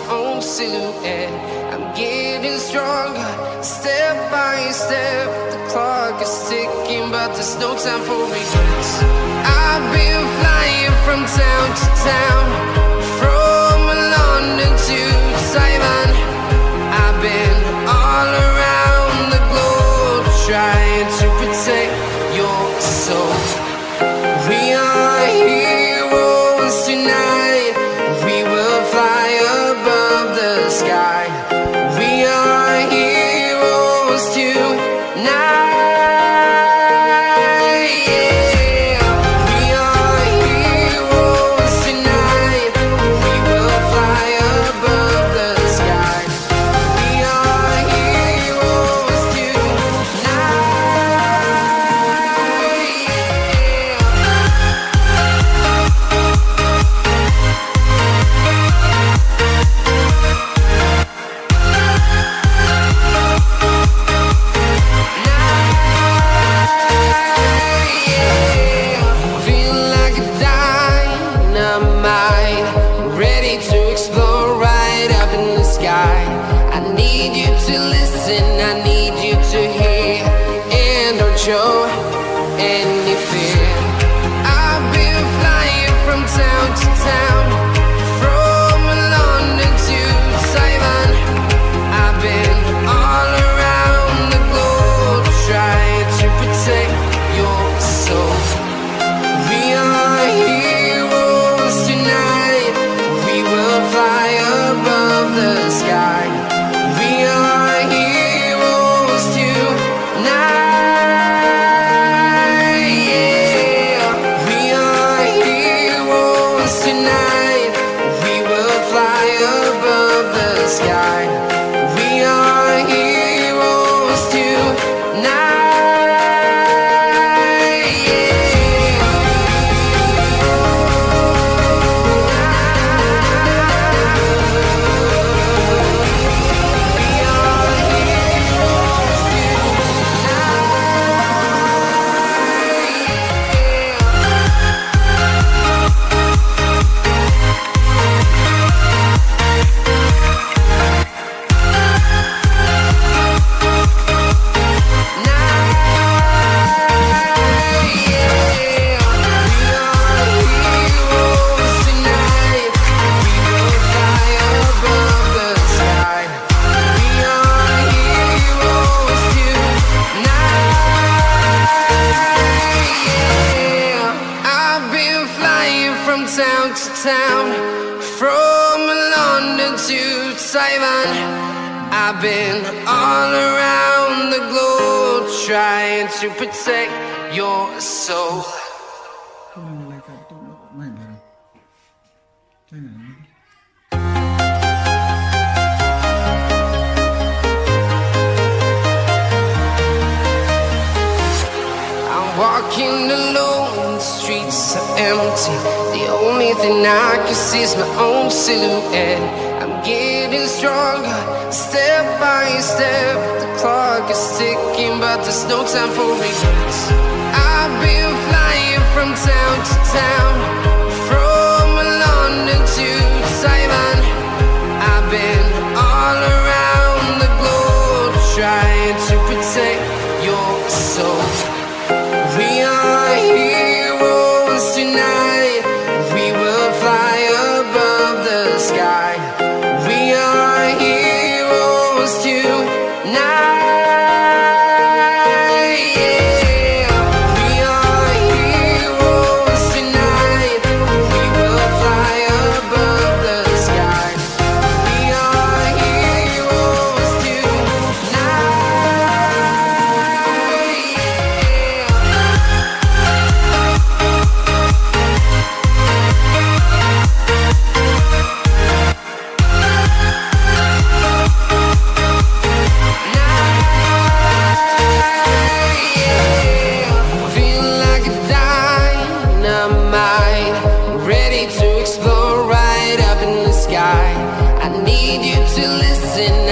my own silhouette. I'm getting stronger, step by step. The clock is ticking, but there's no time for regrets. I've been flying from town to town, from London to Taiwan. I've been all around the globe, trying to protect your soul. We are heroes tonight. We will fly above the sky. We are heroes tonight. Show any fear. I've been flying from town to town, from London to Taiwan. I've been all around the globe, trying to protect your soul. We are heroes tonight. We will fly above the sky. We are heroes tonight. Town to town, from London to Taiwan. I've been all around the globe, trying to protect your soul. I'm walking alone, the streets are empty. The only thing I can see is my own silhouette. I'm getting stronger, step by step. The clock is ticking, but there's no time for regrets. I've been flying from town to town, from London to Taiwan. I've been all around the globe, trying to protect your soul. We are heroes tonight. We will fly above the sky. We are heroes tonight. to listen.